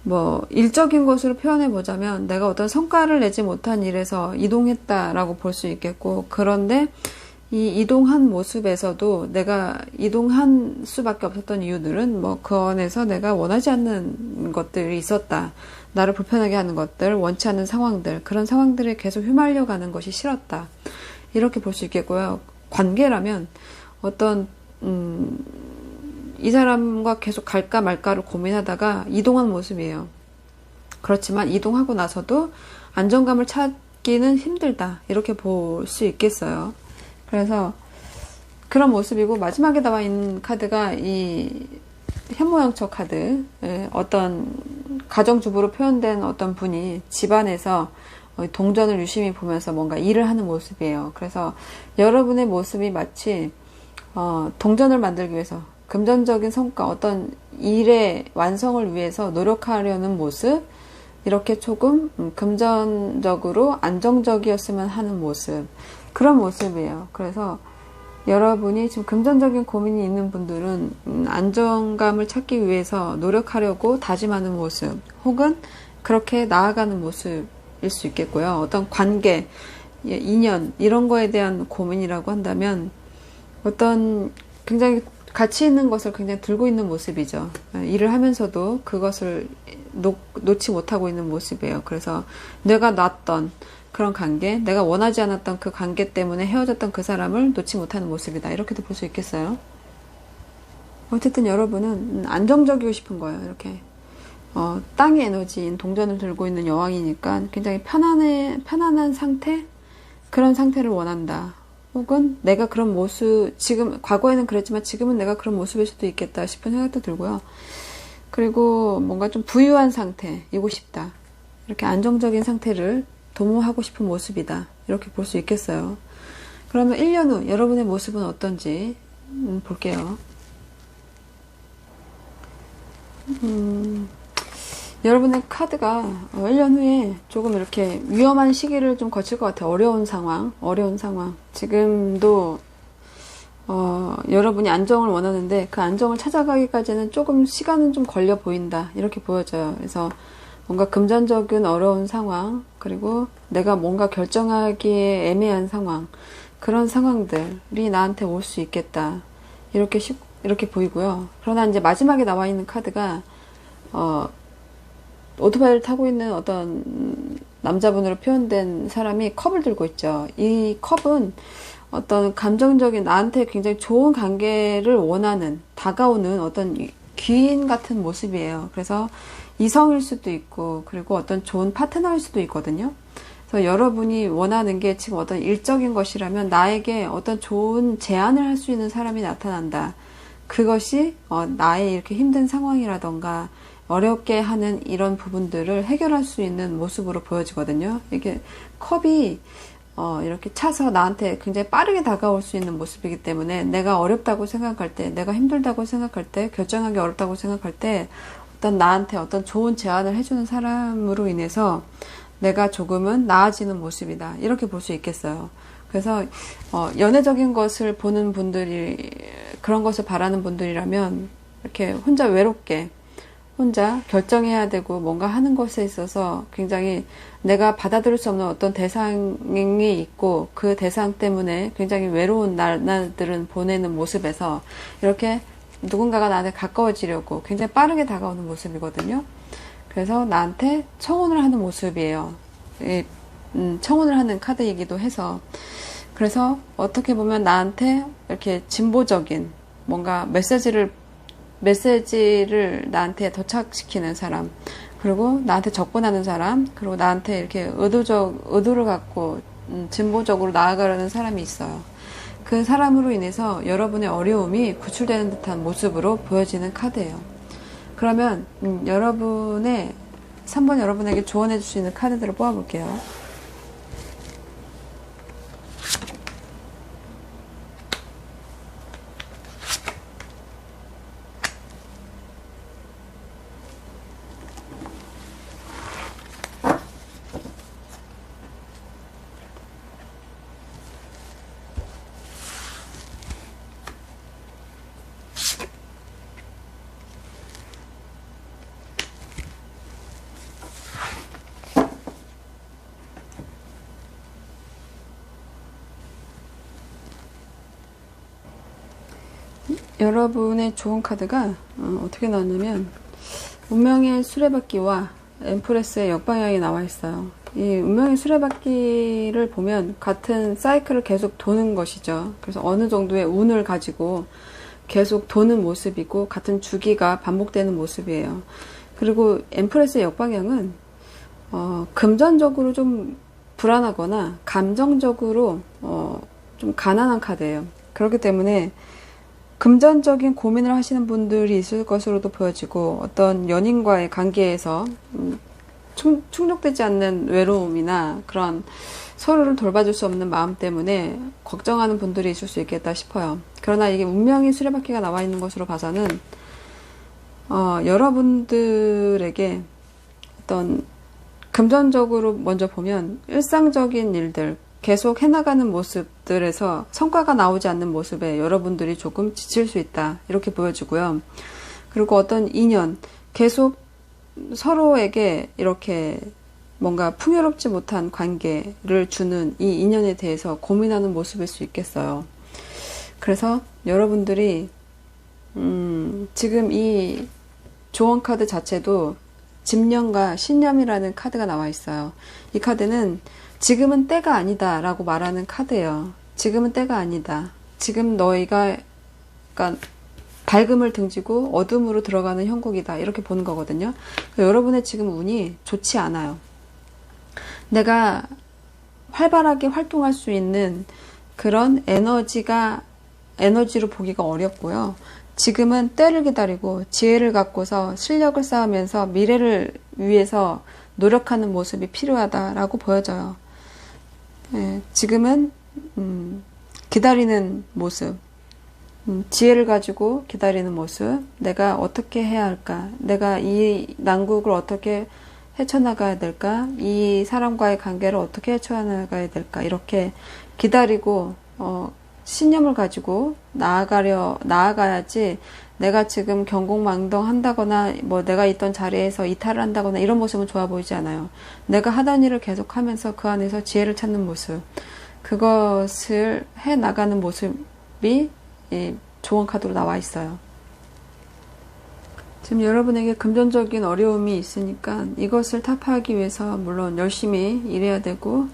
뭐 일적인 것으로 표현해 보자면 내가 어떤 성과를 내지 못한 일에서 이동했다라고 볼 수 있겠고, 그런데 이 이동한 모습에서도 내가 이동한 수밖에 없었던 이유들은 뭐 그 안에서 내가 원하지 않는 것들이 있었다. 나를 불편하게 하는 것들, 원치 않는 상황들, 그런 상황들에 계속 휘말려 가는 것이 싫었다. 이렇게 볼 수 있겠고요. 관계라면 어떤 이 사람과 계속 갈까 말까를 고민하다가 이동한 모습이에요. 그렇지만 이동하고 나서도 안정감을 찾기는 힘들다. 이렇게 볼 수 있겠어요. 그래서 그런 모습이고, 마지막에 나와 있는 카드가 이 현모양처 카드. 어떤 가정주부로 표현된 어떤 분이 집안에서 동전을 유심히 보면서 뭔가 일을 하는 모습이에요. 그래서 여러분의 모습이 마치 동전을 만들기 위해서, 금전적인 성과, 어떤 일의 완성을 위해서 노력하려는 모습, 이렇게 조금 금전적으로 안정적이었으면 하는 모습, 그런 모습이에요. 그래서 여러분이 지금 금전적인 고민이 있는 분들은 안정감을 찾기 위해서 노력하려고 다짐하는 모습, 혹은 그렇게 나아가는 모습일 수 있겠고요. 어떤 관계, 인연, 이런 거에 대한 고민이라고 한다면 어떤 굉장히 가치 있는 것을 굉장히 들고 있는 모습이죠. 일을 하면서도 그것을 놓지 못하고 있는 모습이에요. 그래서 내가 놨던 그런 관계, 내가 원하지 않았던 그 관계 때문에 헤어졌던 그 사람을 놓지 못하는 모습이다. 이렇게도 볼 수 있겠어요. 어쨌든 여러분은 안정적이고 싶은 거예요. 이렇게 땅의 에너지인 동전을 들고 있는 여왕이니까 굉장히 편안한 상태? 그런 상태를 원한다. 혹은 내가 그런 모습, 지금 과거에는 그랬지만 지금은 내가 그런 모습일 수도 있겠다 싶은 생각도 들고요. 그리고 뭔가 좀 부유한 상태이고 싶다. 이렇게 안정적인 상태를 도모하고 싶은 모습이다. 이렇게 볼 수 있겠어요. 그러면 1년 후 여러분의 모습은 어떤지 볼게요. 여러분의 카드가 1년 후에 조금 이렇게 위험한 시기를 좀 거칠 것 같아요. 어려운 상황. 지금도 여러분이 안정을 원하는데 그 안정을 찾아가기까지는 조금 시간은 좀 걸려 보인다. 이렇게 보여져요. 그래서 뭔가 금전적인 어려운 상황, 그리고 내가 뭔가 결정하기에 애매한 상황, 그런 상황들이 나한테 올 수 있겠다. 이렇게 보이고요. 그러나 이제 마지막에 나와 있는 카드가 오토바이를 타고 있는 어떤 남자분으로 표현된 사람이 컵을 들고 있죠. 이 컵은 어떤 감정적인, 나한테 굉장히 좋은 관계를 원하는, 다가오는 어떤 귀인 같은 모습이에요. 그래서 이성일 수도 있고, 그리고 어떤 좋은 파트너일 수도 있거든요. 그래서 여러분이 원하는 게 지금 어떤 일적인 것이라면 나에게 어떤 좋은 제안을 할 수 있는 사람이 나타난다. 그것이 나의 이렇게 힘든 상황이라던가 어렵게 하는 이런 부분들을 해결할 수 있는 모습으로 보여지거든요. 이게 컵이 이렇게 차서 나한테 굉장히 빠르게 다가올 수 있는 모습이기 때문에 내가 어렵다고 생각할 때, 내가 힘들다고 생각할 때, 결정하기 어렵다고 생각할 때 나한테 어떤 좋은 제안을 해주는 사람으로 인해서 내가 조금은 나아지는 모습이다. 이렇게 볼 수 있겠어요. 그래서 연애적인 것을 보는 분들이, 그런 것을 바라는 분들이라면 이렇게 혼자 외롭게 혼자 결정해야 되고 뭔가 하는 것에 있어서 굉장히 내가 받아들일 수 없는 어떤 대상이 있고 그 대상 때문에 굉장히 외로운 날들은 보내는 모습에서 이렇게 누군가가 나한테 가까워지려고 굉장히 빠르게 다가오는 모습이거든요. 그래서 나한테 청혼을 하는 모습이에요. 청혼을 하는 카드이기도 해서, 그래서 어떻게 보면 나한테 이렇게 진보적인 뭔가 메시지를 나한테 도착시키는 사람, 그리고 나한테 접근하는 사람, 그리고 나한테 이렇게 의도를 갖고 진보적으로 나아가려는 사람이 있어요. 그 사람으로 인해서 여러분의 어려움이 구출되는 듯한 모습으로 보여지는 카드예요. 그러면 3번 여러분에게 조언해 줄 수 있는 카드들을 뽑아볼게요. 여러분의 좋은 카드가 어떻게 나왔냐면 운명의 수레바퀴와 엠프레스의 역방향이 나와 있어요. 이 운명의 수레바퀴를 보면 같은 사이클을 계속 도는 것이죠. 그래서 어느 정도의 운을 가지고 계속 도는 모습이고 같은 주기가 반복되는 모습이에요. 그리고 엠프레스의 역방향은 금전적으로 좀 불안하거나 감정적으로 좀 가난한 카드예요. 그렇기 때문에 금전적인 고민을 하시는 분들이 있을 것으로도 보여지고, 어떤 연인과의 관계에서 충족되지 않는 외로움이나 그런 서로를 돌봐줄 수 없는 마음 때문에 걱정하는 분들이 있을 수 있겠다 싶어요. 그러나 이게 운명의 수레바퀴가 나와 있는 것으로 봐서는 여러분들에게 어떤 금전적으로 먼저 보면 일상적인 일들, 계속 해나가는 모습들에서 성과가 나오지 않는 모습에 여러분들이 조금 지칠 수 있다. 이렇게 보여지고요. 그리고 어떤 인연, 계속 서로에게 이렇게 뭔가 풍요롭지 못한 관계를 주는 이 인연에 대해서 고민하는 모습일 수 있겠어요. 그래서 여러분들이 지금 이 조언 카드 자체도 집념과 신념이라는 카드가 나와 있어요. 이 카드는 지금은 때가 아니다 라고 말하는 카드예요. 지금은 때가 아니다. 지금 너희가 그러니까 밝음을 등지고 어둠으로 들어가는 형국이다 이렇게 보는 거거든요. 여러분의 지금 운이 좋지 않아요. 내가 활발하게 활동할 수 있는 그런 에너지로 보기가 어렵고요. 지금은 때를 기다리고 지혜를 갖고서 실력을 쌓으면서 미래를 위해서 노력하는 모습이 필요하다라고 보여져요. 지금은 기다리는 모습, 지혜를 가지고 기다리는 모습, 내가 어떻게 해야 할까, 내가 이 난국을 어떻게 헤쳐나가야 될까, 이 사람과의 관계를 어떻게 헤쳐나가야 될까, 이렇게 기다리고 신념을 가지고 나아가야지 내가 지금 경공망동한다거나 뭐 내가 있던 자리에서 이탈을 한다거나 이런 모습은 좋아 보이지 않아요. 내가 하던 일을 계속하면서 그 안에서 지혜를 찾는 모습, 그것을 해나가는 모습이 이 조언 카드로 나와 있어요. 지금 여러분에게 금전적인 어려움이 있으니까 이것을 타파하기 위해서 물론 열심히 일해야 되고,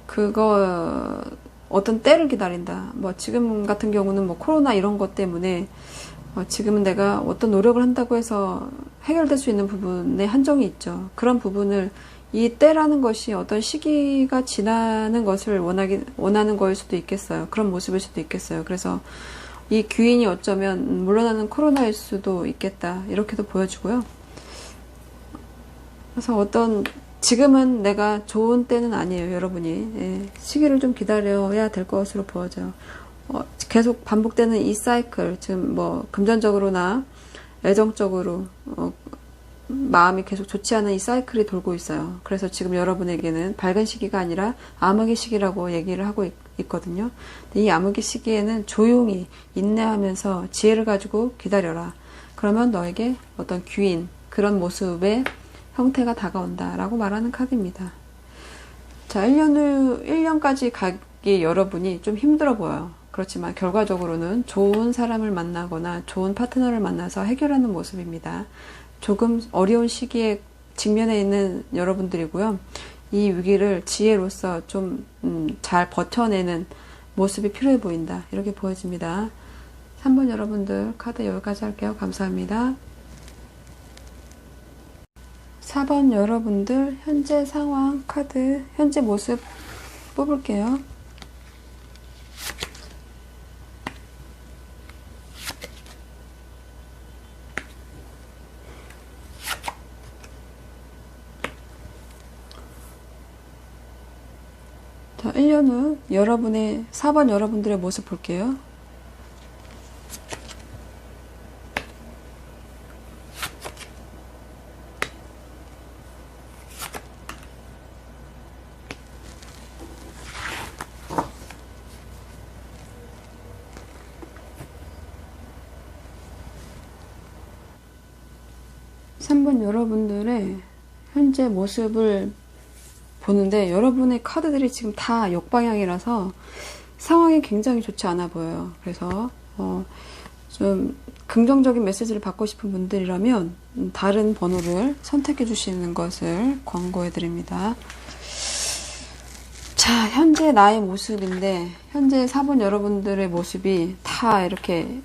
그거 어떤 때를 기다린다. 뭐 지금 같은 경우는 뭐 코로나 이런 것 때문에 지금은 내가 어떤 노력을 한다고 해서 해결될 수 있는 부분에 한정이 있죠. 그런 부분을 이 때라는 것이 어떤 시기가 지나는 것을 원하는 거일 수도 있겠어요. 그런 모습일 수도 있겠어요. 그래서 이 귀인이 어쩌면 물러나는 코로나일 수도 있겠다. 이렇게도 보여주고요. 그래서 지금은 내가 좋은 때는 아니에요, 여러분이. 시기를 좀 기다려야 될 것으로 보여져요. 계속 반복되는 이 사이클, 지금 뭐 금전적으로나 애정적으로 마음이 계속 좋지 않은 이 사이클이 돌고 있어요. 그래서 지금 여러분에게는 밝은 시기가 아니라 암흑의 시기라고 얘기를 하고 있거든요. 이 암흑의 시기에는 조용히 인내하면서 지혜를 가지고 기다려라. 그러면 너에게 어떤 귀인, 그런 모습의 형태가 다가온다라고 말하는 카드입니다. 자, 1년까지 가기 여러분이 좀 힘들어 보여요. 그렇지만 결과적으로는 좋은 사람을 만나거나 좋은 파트너를 만나서 해결하는 모습입니다. 조금 어려운 시기에 직면해 있는 여러분들이고요. 이 위기를 지혜로서 좀 잘 버텨내는 모습이 필요해 보인다. 이렇게 보여집니다. 3번 여러분들 카드 여기까지 할게요. 감사합니다. 4번 여러분들 현재 상황 카드, 현재 모습 뽑을게요. 자, 1년 후 4번 여러분들의 모습 볼게요. 한번 여러분들의 현재 모습을 보는데 여러분의 카드들이 지금 다 역방향이라서 상황이 굉장히 좋지 않아 보여요. 그래서 좀 긍정적인 메시지를 받고 싶은 분들이라면 다른 번호를 선택해 주시는 것을 권고해 드립니다. 자, 현재 나의 모습인데 현재 4번 여러분들의 모습이 다 이렇게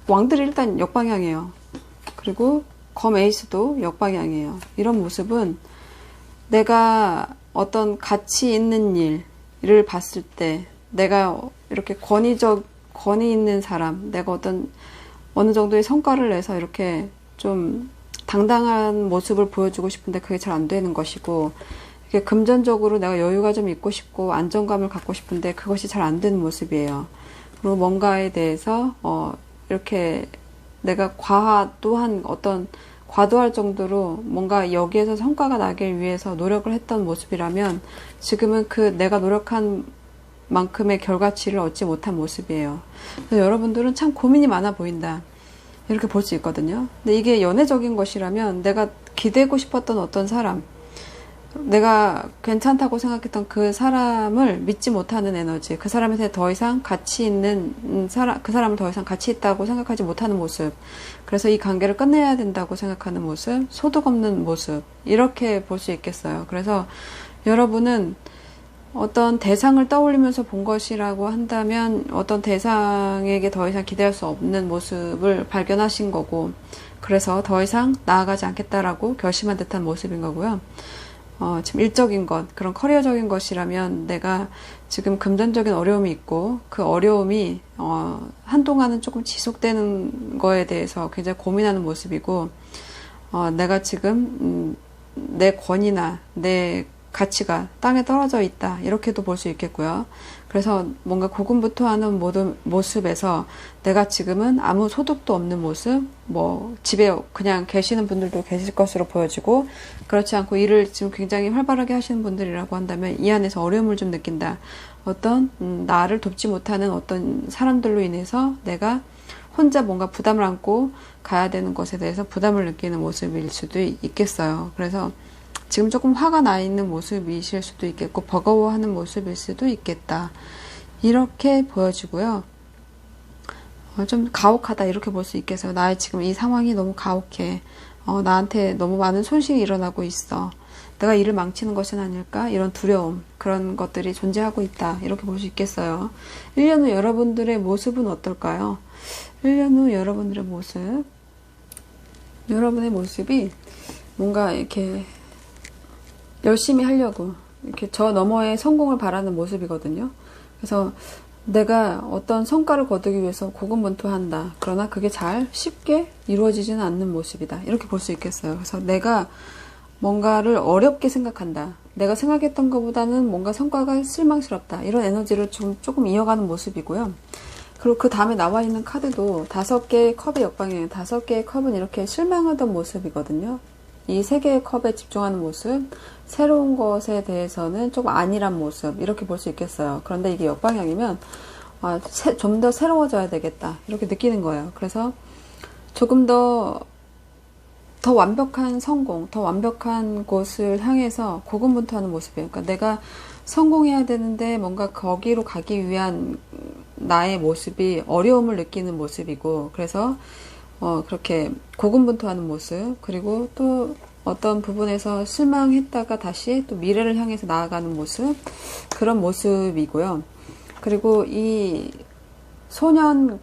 왕들이 일단 역방향이에요. 그리고 검 에이스도 역방향이에요. 이런 모습은 내가 어떤 가치 있는 일을 봤을 때 내가 이렇게 권위 있는 사람, 내가 어느 정도의 성과를 내서 이렇게 좀 당당한 모습을 보여주고 싶은데 그게 잘 안 되는 것이고, 이게 금전적으로 내가 여유가 좀 있고 싶고 안정감을 갖고 싶은데 그것이 잘 안 되는 모습이에요. 그리고 뭔가에 대해서 이렇게 내가 과도할 정도로 뭔가 여기에서 성과가 나길 위해서 노력을 했던 모습이라면 지금은 내가 노력한 만큼의 결과치를 얻지 못한 모습이에요. 그래서 여러분들은 참 고민이 많아 보인다. 이렇게 볼 수 있거든요. 근데 이게 연애적인 것이라면 내가 기대고 싶었던 어떤 사람, 내가 괜찮다고 생각했던 그 사람을 믿지 못하는 에너지, 그 사람한테 더 이상 가치 있는 그 사람을 더 이상 가치 있다고 생각하지 못하는 모습, 그래서 이 관계를 끝내야 된다고 생각하는 모습, 소득 없는 모습, 이렇게 볼 수 있겠어요. 그래서 여러분은 어떤 대상을 떠올리면서 본 것이라고 한다면 어떤 대상에게 더 이상 기대할 수 없는 모습을 발견하신 거고, 그래서 더 이상 나아가지 않겠다라고 결심한 듯한 모습인 거고요. 지금 일적인 것, 그런 커리어적인 것이라면 내가 지금 금전적인 어려움이 있고 그 어려움이 한동안은 조금 지속되는 거에 대해서 굉장히 고민하는 모습이고, 내가 지금 내 권위나 내 가치가 땅에 떨어져 있다, 이렇게도 볼 수 있겠고요. 그래서 뭔가 고군분투하는 모습에서 내가 지금은 아무 소득도 없는 모습, 뭐 집에 그냥 계시는 분들도 계실 것으로 보여지고, 그렇지 않고 일을 지금 굉장히 활발하게 하시는 분들이라고 한다면 이 안에서 어려움을 좀 느낀다. 어떤 나를 돕지 못하는 어떤 사람들로 인해서 내가 혼자 뭔가 부담을 안고 가야 되는 것에 대해서 부담을 느끼는 모습일 수도 있겠어요. 그래서 지금 조금 화가 나 있는 모습이실 수도 있겠고 버거워하는 모습일 수도 있겠다, 이렇게 보여지고요. 좀 가혹하다, 이렇게 볼 수 있겠어요. 나의 지금 이 상황이 너무 가혹해. 나한테 너무 많은 손실이 일어나고 있어. 내가 일을 망치는 것은 아닐까? 이런 두려움, 그런 것들이 존재하고 있다, 이렇게 볼 수 있겠어요. 1년 후 여러분들의 모습은 어떨까요? 1년 후 여러분들의 모습, 여러분의 모습이 뭔가 이렇게 열심히 하려고, 이렇게 저 너머의 성공을 바라는 모습이거든요. 그래서 내가 어떤 성과를 거두기 위해서 고군분투한다. 그러나 그게 잘 쉽게 이루어지지는 않는 모습이다, 이렇게 볼 수 있겠어요. 그래서 내가 뭔가를 어렵게 생각한다. 내가 생각했던 것보다는 뭔가 성과가 실망스럽다. 이런 에너지를 조금 이어가는 모습이고요. 그리고 그 다음에 나와 있는 카드도 5개의 컵의 역방이에요. 5개의 컵은 이렇게 실망하던 모습이거든요. 이 3개의 컵에 집중하는 모습, 새로운 것에 대해서는 조금 안일한 모습, 이렇게 볼 수 있겠어요. 그런데 이게 역방향이면 좀 더 새로워져야 되겠다, 이렇게 느끼는 거예요. 그래서 조금 더 완벽한 성공, 더 완벽한 곳을 향해서 고군분투하는 모습이에요. 그러니까 내가 성공해야 되는데 뭔가 거기로 가기 위한 나의 모습이 어려움을 느끼는 모습이고, 그래서 그렇게 고군분투하는 모습, 그리고 또 어떤 부분에서 실망했다가 다시 또 미래를 향해서 나아가는 모습, 그런 모습이고요. 그리고 이 소년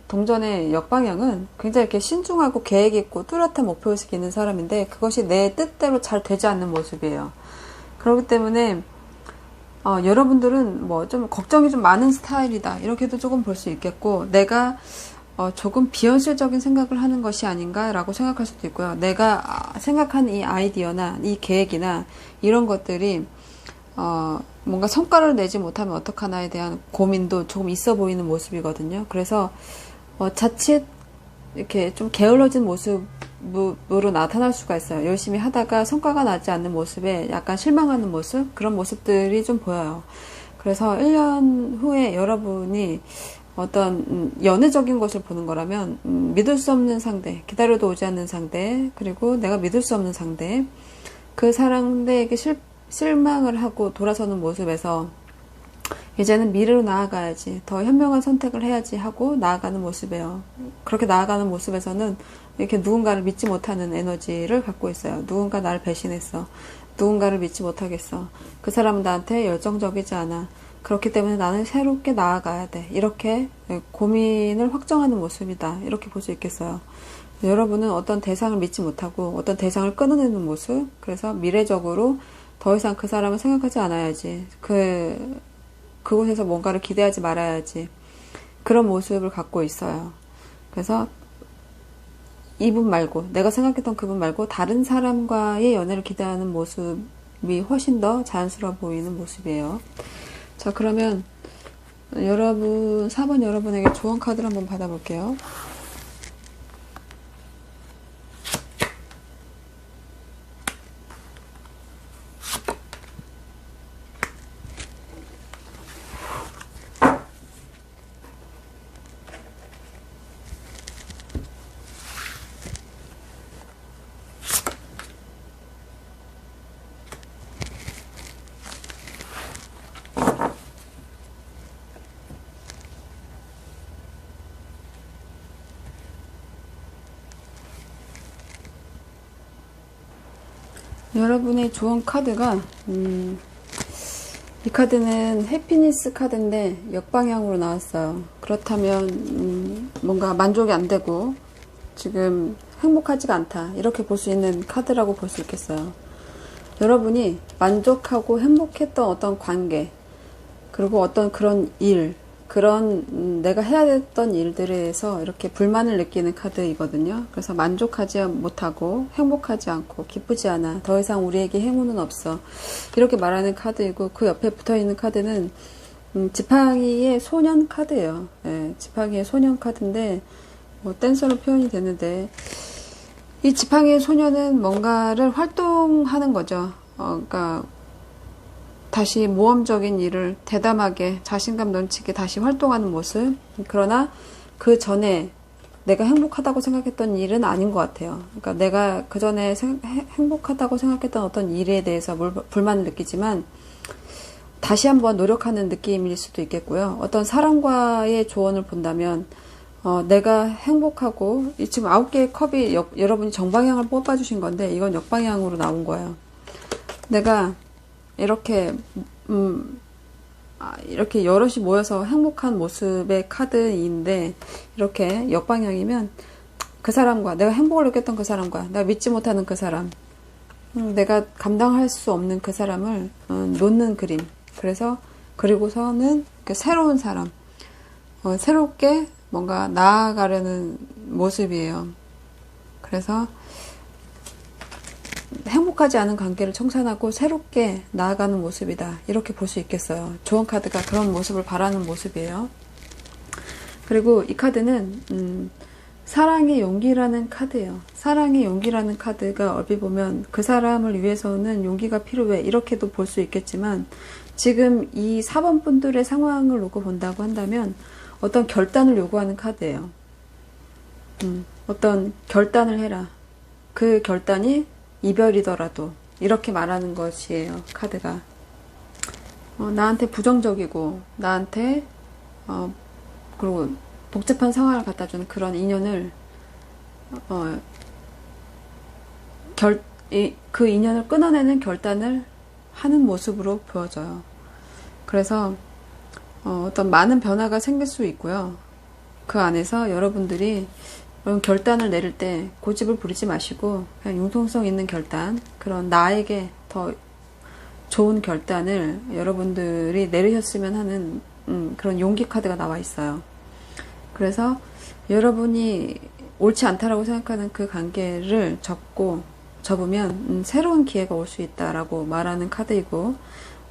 동전의 역방향은 굉장히 이렇게 신중하고 계획 있고 뚜렷한 목표의식이 있는 사람인데, 그것이 내 뜻대로 잘 되지 않는 모습이에요. 그렇기 때문에 여러분들은 뭐 좀 걱정이 좀 많은 스타일이다, 이렇게도 조금 볼 수 있겠고, 내가 조금 비현실적인 생각을 하는 것이 아닌가라고 생각할 수도 있고요. 내가 생각한 이 아이디어나 이 계획이나 이런 것들이 뭔가 성과를 내지 못하면 어떡하나에 대한 고민도 조금 있어 보이는 모습이거든요. 그래서 자칫 이렇게 좀 게을러진 모습으로 나타날 수가 있어요. 열심히 하다가 성과가 나지 않는 모습에 약간 실망하는 모습, 그런 모습들이 좀 보여요. 그래서 1년 후에 여러분이 어떤 연애적인 것을 보는 거라면 믿을 수 없는 상대, 기다려도 오지 않는 상대, 그리고 내가 믿을 수 없는 상대, 그 상대에게 실망을 하고 돌아서는 모습에서 이제는 미래로 나아가야지, 더 현명한 선택을 해야지 하고 나아가는 모습이에요. 그렇게 나아가는 모습에서는 이렇게 누군가를 믿지 못하는 에너지를 갖고 있어요. 누군가 나를 배신했어. 누군가를 믿지 못하겠어. 그 사람은 나한테 열정적이지 않아. 그렇기 때문에 나는 새롭게 나아가야 돼. 이렇게 고민을 확정하는 모습이다, 이렇게 볼 수 있겠어요. 여러분은 어떤 대상을 믿지 못하고 어떤 대상을 끊어내는 모습, 그래서 미래적으로 더 이상 그 사람을 생각하지 않아야지, 그곳에서 뭔가를 기대하지 말아야지, 그런 모습을 갖고 있어요. 그래서 이분 말고, 내가 생각했던 그분 말고 다른 사람과의 연애를 기대하는 모습이 훨씬 더 자연스러워 보이는 모습이에요. 자, 그러면 4번 여러분에게 조언 카드를 한번 받아볼게요. 여러분의 조언 카드가 이 카드는 해피니스 카드인데 역방향으로 나왔어요. 그렇다면 뭔가 만족이 안 되고 지금 행복하지가 않다, 이렇게 볼 수 있는 카드라고 볼 수 있겠어요. 여러분이 만족하고 행복했던 어떤 관계, 그리고 어떤 그런 일, 그런 내가 해야 됐던 일들에 대해서 이렇게 불만을 느끼는 카드이거든요. 그래서 만족하지 못하고 행복하지 않고 기쁘지 않아, 더 이상 우리에게 행운은 없어, 이렇게 말하는 카드이고, 그 옆에 붙어있는 카드는 지팡이의 소년 카드예요. 예, 지팡이의 소년 카드인데 뭐 댄서로 표현이 되는데, 이 지팡이의 소년은 뭔가를 활동하는 거죠. 그러니까 다시 모험적인 일을 대담하게 자신감 넘치게 다시 활동하는 모습. 그러나 그 전에 내가 행복하다고 생각했던 일은 아닌 것 같아요. 그러니까 내가 그 전에 행복하다고 생각했던 어떤 일에 대해서 불만을 느끼지만 다시 한번 노력하는 느낌일 수도 있겠고요. 어떤 사람과의 조언을 본다면 내가 행복하고, 지금 9개의 컵이 여러분이 정방향을 뽑아주신 건데 이건 역방향으로 나온 거예요. 내가 이렇게 이렇게 여럿이 모여서 행복한 모습의 카드인데, 이렇게 역방향이면 그 사람과, 내가 행복을 느꼈던 그 사람과, 내가 믿지 못하는 그 사람, 내가 감당할 수 없는 그 사람을 놓는 그림. 그래서 그리고서는 그 새로운 사람, 새롭게 뭔가 나아가려는 모습이에요. 그래서 행복하지 않은 관계를 청산하고 새롭게 나아가는 모습이다, 이렇게 볼 수 있겠어요. 조언 카드가 그런 모습을 바라는 모습이에요. 그리고 이 카드는 사랑의 용기라는 카드예요. 사랑의 용기라는 카드가 얼핏 보면 그 사람을 위해서는 용기가 필요해, 이렇게도 볼 수 있겠지만, 지금 이 4번 분들의 상황을 놓고 본다고 한다면 어떤 결단을 요구하는 카드예요. 어떤 결단을 해라. 그 결단이 이별이더라도, 이렇게 말하는 것이에요, 카드가. 나한테 부정적이고 나한테 그리고 복잡한 상황을 갖다 주는 그런 인연을 그 인연을 끊어내는 결단을 하는 모습으로 보여져요. 그래서 어떤 많은 변화가 생길 수 있고요. 그 안에서 여러분들이 그런 결단을 내릴 때 고집을 부리지 마시고 그냥 융통성 있는 결단, 그런 나에게 더 좋은 결단을 여러분들이 내리셨으면 하는 그런 용기 카드가 나와 있어요. 그래서 여러분이 옳지 않다라고 생각하는 그 관계를 접으면 새로운 기회가 올 수 있다라고 말하는 카드이고,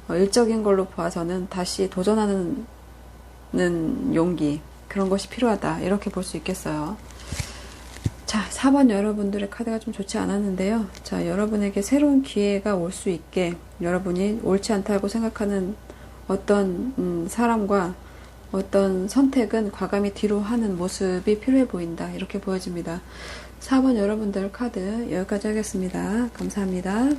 일적인 걸로 봐서는 다시 도전하는 용기, 그런 것이 필요하다, 이렇게 볼 수 있겠어요. 자, 4번 여러분들의 카드가 좀 좋지 않았는데요. 자, 여러분에게 새로운 기회가 올 수 있게 여러분이 옳지 않다고 생각하는 어떤 사람과 어떤 선택은 과감히 뒤로 하는 모습이 필요해 보인다, 이렇게 보여집니다. 4번 여러분들 카드 여기까지 하겠습니다. 감사합니다.